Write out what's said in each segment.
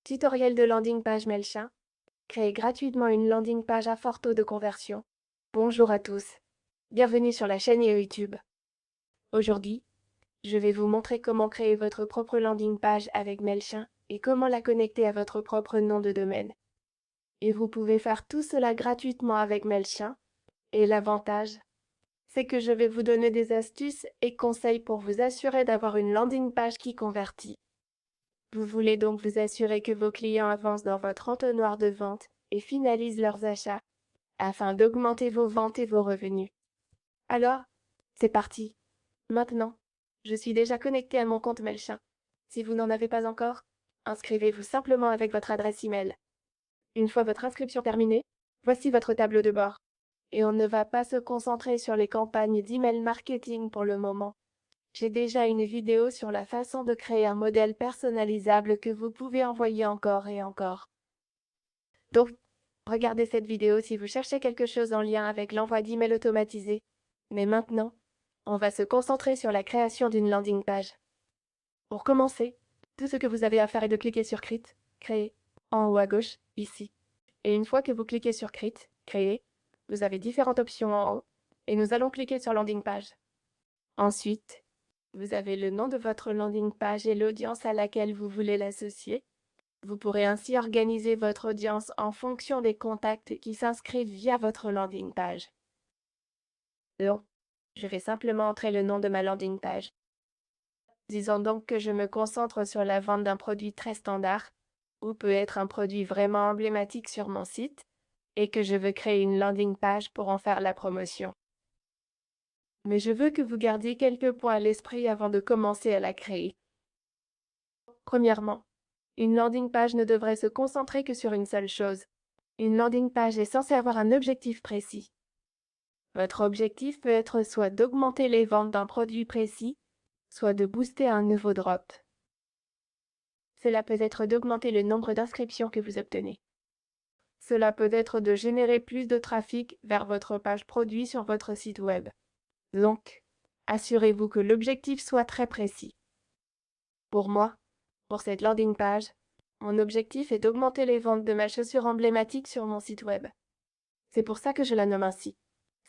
Tutoriel de landing page MailChimp. Créer gratuitement une landing page à fort taux de conversion. Bonjour à tous. Bienvenue sur la chaîne YouTube. Aujourd'hui, je vais vous montrer comment créer votre propre landing page avec MailChimp et comment la connecter à votre propre nom de domaine. Et vous pouvez faire tout cela gratuitement avec MailChimp. Et l'avantage, c'est que je vais vous donner des astuces et conseils pour vous assurer d'avoir une landing page qui convertit. Vous voulez donc vous assurer que vos clients avancent dans votre entonnoir de vente et finalisent leurs achats afin d'augmenter vos ventes et vos revenus. Alors, c'est parti. Maintenant, je suis déjà connecté à mon compte MailChimp. Si vous n'en avez pas encore, inscrivez-vous simplement avec votre adresse email. Une fois votre inscription terminée, voici votre tableau de bord. Et on ne va pas se concentrer sur les campagnes d'email marketing pour le moment. J'ai déjà une vidéo sur la façon de créer un modèle personnalisable que vous pouvez envoyer encore et encore. Donc, regardez cette vidéo si vous cherchez quelque chose en lien avec l'envoi d'emails automatisé. Mais maintenant, on va se concentrer sur la création d'une landing page. Pour commencer, tout ce que vous avez à faire est de cliquer sur Create, Créer, en haut à gauche, ici. Et une fois que vous cliquez sur Create, Créer, vous avez différentes options en haut, et nous allons cliquer sur Landing page. Ensuite, vous avez le nom de votre landing page et l'audience à laquelle vous voulez l'associer. Vous pourrez ainsi organiser votre audience en fonction des contacts qui s'inscrivent via votre landing page. Donc, je vais simplement entrer le nom de ma landing page. Disons donc que je me concentre sur la vente d'un produit très standard, ou peut être un produit vraiment emblématique sur mon site, et que je veux créer une landing page pour en faire la promotion. Mais je veux que vous gardiez quelques points à l'esprit avant de commencer à la créer. Premièrement, une landing page ne devrait se concentrer que sur une seule chose. Une landing page est censée avoir un objectif précis. Votre objectif peut être soit d'augmenter les ventes d'un produit précis, soit de booster un nouveau drop. Cela peut être d'augmenter le nombre d'inscriptions que vous obtenez. Cela peut être de générer plus de trafic vers votre page produit sur votre site web. Donc, assurez-vous que l'objectif soit très précis. Pour moi, pour cette landing page, mon objectif est d'augmenter les ventes de ma chaussure emblématique sur mon site web. C'est pour ça que je la nomme ainsi.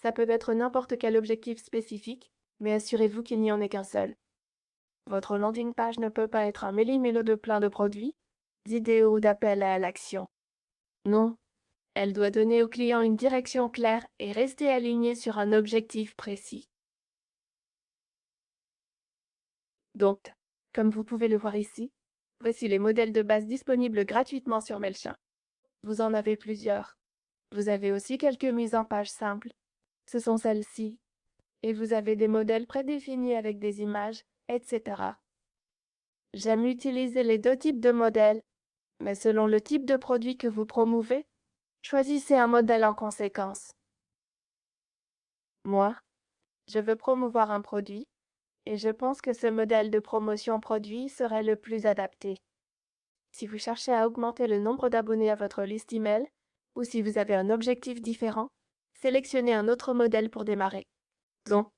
Ça peut être n'importe quel objectif spécifique, mais assurez-vous qu'il n'y en ait qu'un seul. Votre landing page ne peut pas être un méli-mélo de plein de produits, d'idées ou d'appels à l'action. Non, elle doit donner au client une direction claire et rester alignée sur un objectif précis. Donc, comme vous pouvez le voir ici, voici les modèles de base disponibles gratuitement sur MailChimp. Vous en avez plusieurs. Vous avez aussi quelques mises en page simples. Ce sont celles-ci. Et vous avez des modèles prédéfinis avec des images, etc. J'aime utiliser les deux types de modèles, mais selon le type de produit que vous promouvez, choisissez un modèle en conséquence. Moi, je veux promouvoir un produit, et je pense que ce modèle de promotion produit serait le plus adapté. Si vous cherchez à augmenter le nombre d'abonnés à votre liste email, ou si vous avez un objectif différent, sélectionnez un autre modèle pour démarrer. Donc,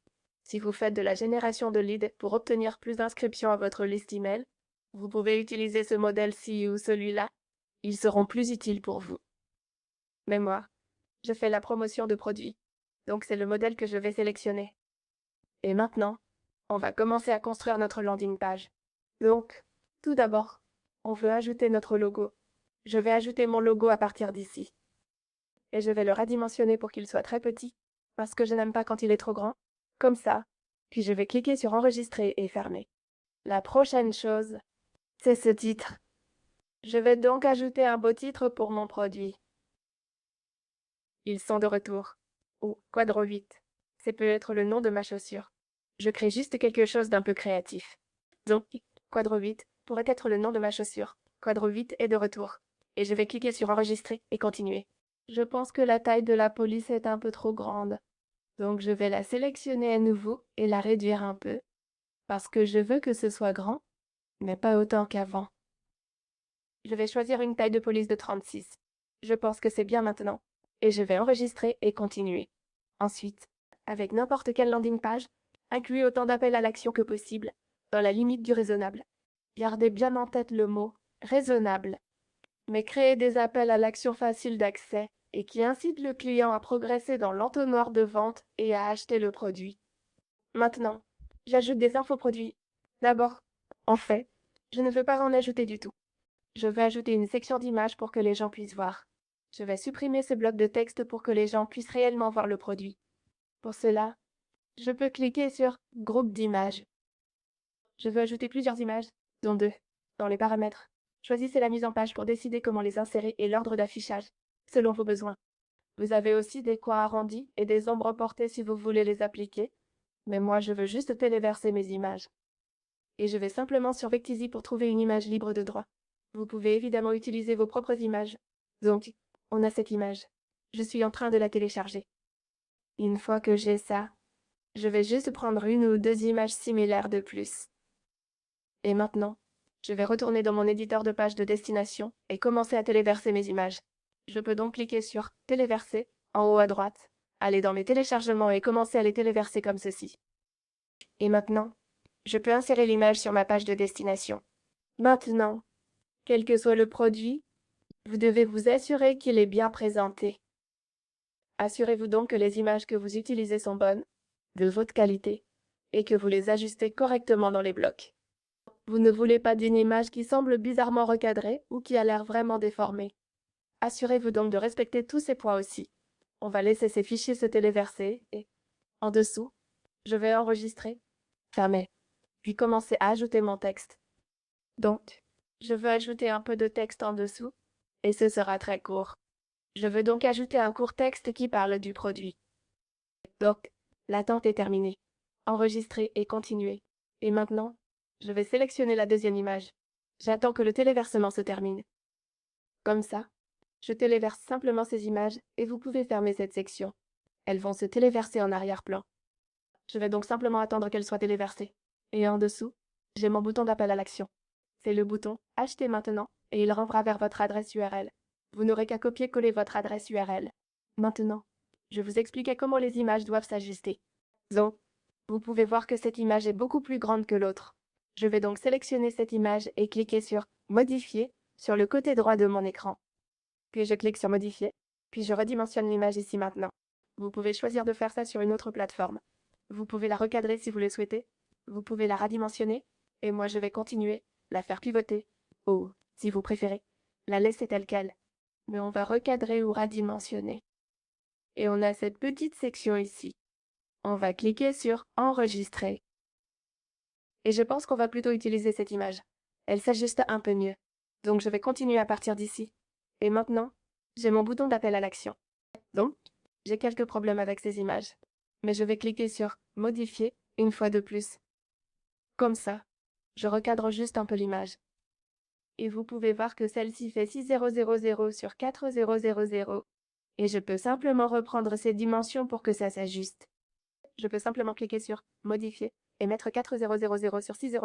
si vous faites de la génération de leads pour obtenir plus d'inscriptions à votre liste email, vous pouvez utiliser ce modèle-ci ou celui-là. Ils seront plus utiles pour vous. Mais moi, je fais la promotion de produits, donc c'est le modèle que je vais sélectionner. Et maintenant, on va commencer à construire notre landing page. Donc, tout d'abord, on veut ajouter notre logo. Je vais ajouter mon logo à partir d'ici. Et je vais le redimensionner pour qu'il soit très petit, parce que je n'aime pas quand il est trop grand. Comme ça. Puis je vais cliquer sur Enregistrer et fermer. La prochaine chose, c'est ce titre. Je vais donc ajouter un beau titre pour mon produit. Ils sont de retour. Ou Quadro 8. C'est peut être le nom de ma chaussure. Je crée juste quelque chose d'un peu créatif. Donc, Quadro 8 pourrait être le nom de ma chaussure. Quadro 8 est de retour. Et je vais cliquer sur Enregistrer et continuer. Je pense que la taille de la police est un peu trop grande. Donc je vais la sélectionner à nouveau et la réduire un peu, parce que je veux que ce soit grand, mais pas autant qu'avant. Je vais choisir une taille de police de 36. Je pense que c'est bien maintenant. Et je vais enregistrer et continuer. Ensuite, avec n'importe quelle landing page, incluez autant d'appels à l'action que possible, dans la limite du raisonnable. Gardez bien en tête le mot « raisonnable ». mais créer des appels à l'action faciles d'accès et qui incitent le client à progresser dans l'entonnoir de vente et à acheter le produit. Maintenant, j'ajoute des infoproduits. D'abord, en fait, je ne veux pas en ajouter du tout. Je vais ajouter une section d'images pour que les gens puissent voir. Je vais supprimer ce bloc de texte pour que les gens puissent réellement voir le produit. Pour cela, je peux cliquer sur Groupe d'images. Je veux ajouter plusieurs images, dont deux. Dans les paramètres, choisissez la mise en page pour décider comment les insérer et l'ordre d'affichage, selon vos besoins. Vous avez aussi des coins arrondis et des ombres portées si vous voulez les appliquer, mais moi je veux juste téléverser mes images. Et je vais simplement sur Vecteezy pour trouver une image libre de droit. Vous pouvez évidemment utiliser vos propres images. Donc, on a cette image. Je suis en train de la télécharger. Une fois que j'ai ça, je vais juste prendre une ou deux images similaires de plus. Et maintenant, je vais retourner dans mon éditeur de page de destination et commencer à téléverser mes images. Je peux donc cliquer sur Téléverser, en haut à droite, aller dans mes téléchargements et commencer à les téléverser comme ceci. Et maintenant, je peux insérer l'image sur ma page de destination. Maintenant, quel que soit le produit, vous devez vous assurer qu'il est bien présenté. Assurez-vous donc que les images que vous utilisez sont bonnes, de haute qualité, et que vous les ajustez correctement dans les blocs. Vous ne voulez pas d'une image qui semble bizarrement recadrée ou qui a l'air vraiment déformée. Assurez-vous donc de respecter tous ces points aussi. On va laisser ces fichiers se téléverser et, en dessous, je vais enregistrer, fermer, puis commencer à ajouter mon texte. Donc, je veux ajouter un peu de texte en dessous, et ce sera très court. Je veux donc ajouter un court texte qui parle du produit. Donc, l'attente est terminée. Enregistrer et continuer. Et maintenant, je vais sélectionner la deuxième image. J'attends que le téléversement se termine. Comme ça, je téléverse simplement ces images et vous pouvez fermer cette section. Elles vont se téléverser en arrière-plan. Je vais donc simplement attendre qu'elles soient téléversées. Et en dessous, j'ai mon bouton d'appel à l'action. C'est le bouton « Acheter maintenant » et il renvoie vers votre adresse URL. Vous n'aurez qu'à copier-coller votre adresse URL. Maintenant, je vous expliquais comment les images doivent s'ajuster. Donc, vous pouvez voir que cette image est beaucoup plus grande que l'autre. Je vais donc sélectionner cette image et cliquer sur « Modifier » sur le côté droit de mon écran. Puis je clique sur « Modifier », puis je redimensionne l'image ici maintenant. Vous pouvez choisir de faire ça sur une autre plateforme. Vous pouvez la recadrer si vous le souhaitez. Vous pouvez la redimensionner. Et moi je vais continuer, la faire pivoter. Ou, si vous préférez, la laisser telle qu'elle. Mais on va recadrer ou redimensionner. Et on a cette petite section ici. On va cliquer sur « Enregistrer ». Et je pense qu'on va plutôt utiliser cette image. Elle s'ajuste un peu mieux. Donc je vais continuer à partir d'ici. Et maintenant, j'ai mon bouton d'appel à l'action. Donc, j'ai quelques problèmes avec ces images. Mais je vais cliquer sur « Modifier » une fois de plus. Comme ça, je recadre juste un peu l'image. Et vous pouvez voir que celle-ci fait 6000 sur 4000. Et je peux simplement reprendre ces dimensions pour que ça s'ajuste. Je peux simplement cliquer sur « Modifier » et mettre 4000 sur 6000.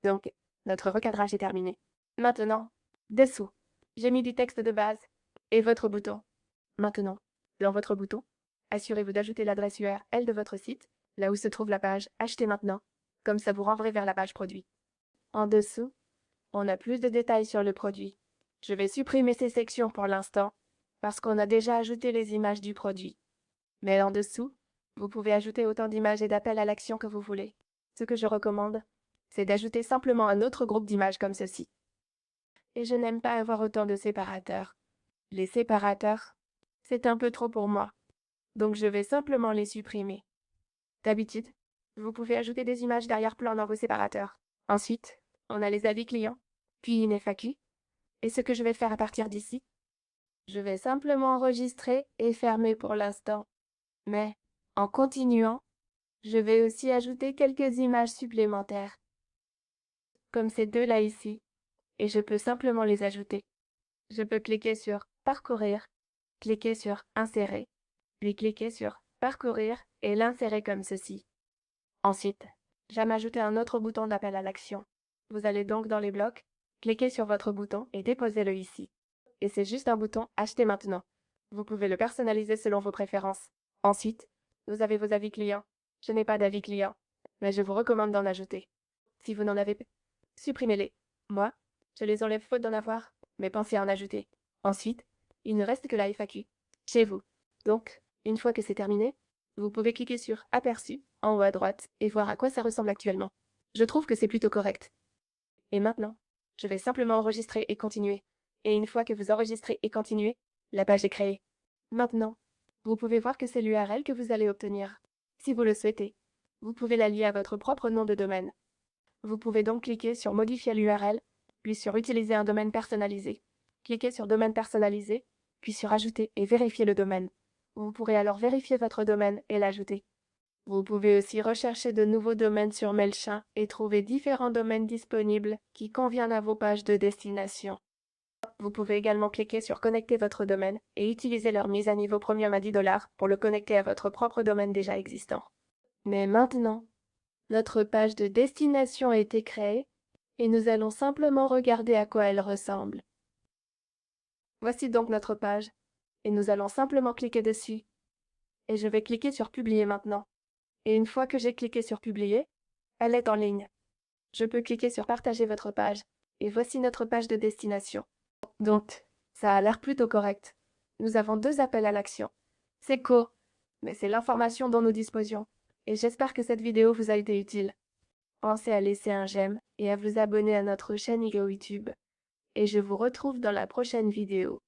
Donc, notre recadrage est terminé. Maintenant, dessous, j'ai mis du texte de base et votre bouton. Maintenant, dans votre bouton, assurez-vous d'ajouter l'adresse URL de votre site, là où se trouve la page « Acheter maintenant », comme ça vous renverrez vers la page produit. En dessous, on a plus de détails sur le produit. Je vais supprimer ces sections pour l'instant, parce qu'on a déjà ajouté les images du produit. Mais en dessous, vous pouvez ajouter autant d'images et d'appels à l'action que vous voulez. Ce que je recommande, c'est d'ajouter simplement un autre groupe d'images comme ceci. Et je n'aime pas avoir autant de séparateurs. Les séparateurs, c'est un peu trop pour moi. Donc je vais simplement les supprimer. D'habitude, vous pouvez ajouter des images d'arrière-plan dans vos séparateurs. Ensuite, on a les avis clients, puis une FAQ. Et ce que je vais faire à partir d'ici, je vais simplement enregistrer et fermer pour l'instant. Mais, en continuant, je vais aussi ajouter quelques images supplémentaires, comme ces deux-là ici, et je peux simplement les ajouter. Je peux cliquer sur « Parcourir », cliquer sur « Insérer », puis cliquer sur « Parcourir » et l'insérer comme ceci. Ensuite, j'aime ajouter un autre bouton d'appel à l'action. Vous allez donc dans les blocs, cliquez sur votre bouton et déposez-le ici. Et c'est juste un bouton « Acheter maintenant ». Vous pouvez le personnaliser selon vos préférences. Ensuite, vous avez vos avis clients. Je n'ai pas d'avis client, mais je vous recommande d'en ajouter. Si vous n'en avez pas, supprimez-les. Moi, je les enlève faute d'en avoir. mais pensez à en ajouter. Ensuite, il ne reste que la FAQ, chez vous. Donc, une fois que c'est terminé, vous pouvez cliquer sur Aperçu, en haut à droite, et voir à quoi ça ressemble actuellement. Je trouve que c'est plutôt correct. Et maintenant, je vais simplement enregistrer et continuer. Et une fois que vous enregistrez et continuez, la page est créée. Maintenant, vous pouvez voir que c'est l'URL que vous allez obtenir. Si vous le souhaitez, vous pouvez la lier à votre propre nom de domaine. Vous pouvez donc cliquer sur Modifier l'URL, puis sur Utiliser un domaine personnalisé. Cliquez sur Domaine personnalisé, puis sur Ajouter et vérifier le domaine. Vous pourrez alors vérifier votre domaine et l'ajouter. Vous pouvez aussi rechercher de nouveaux domaines sur MailChimp et trouver différents domaines disponibles qui conviennent à vos pages de destination. Vous pouvez également cliquer sur Connecter votre domaine et utiliser leur mise à niveau premium à 10 $ pour le connecter à votre propre domaine déjà existant. Mais maintenant, notre page de destination a été créée et nous allons simplement regarder à quoi elle ressemble. Voici donc notre page et nous allons simplement cliquer dessus. Et je vais cliquer sur Publier maintenant. Et une fois que j'ai cliqué sur Publier, elle est en ligne. Je peux cliquer sur Partager votre page et voici notre page de destination. Donc, ça a l'air plutôt correct. Nous avons 2 appels à l'action. C'est court, mais c'est l'information dont nous disposions. Et j'espère que cette vidéo vous a été utile. Pensez à laisser un j'aime et à vous abonner à notre chaîne YouTube. Et je vous retrouve dans la prochaine vidéo.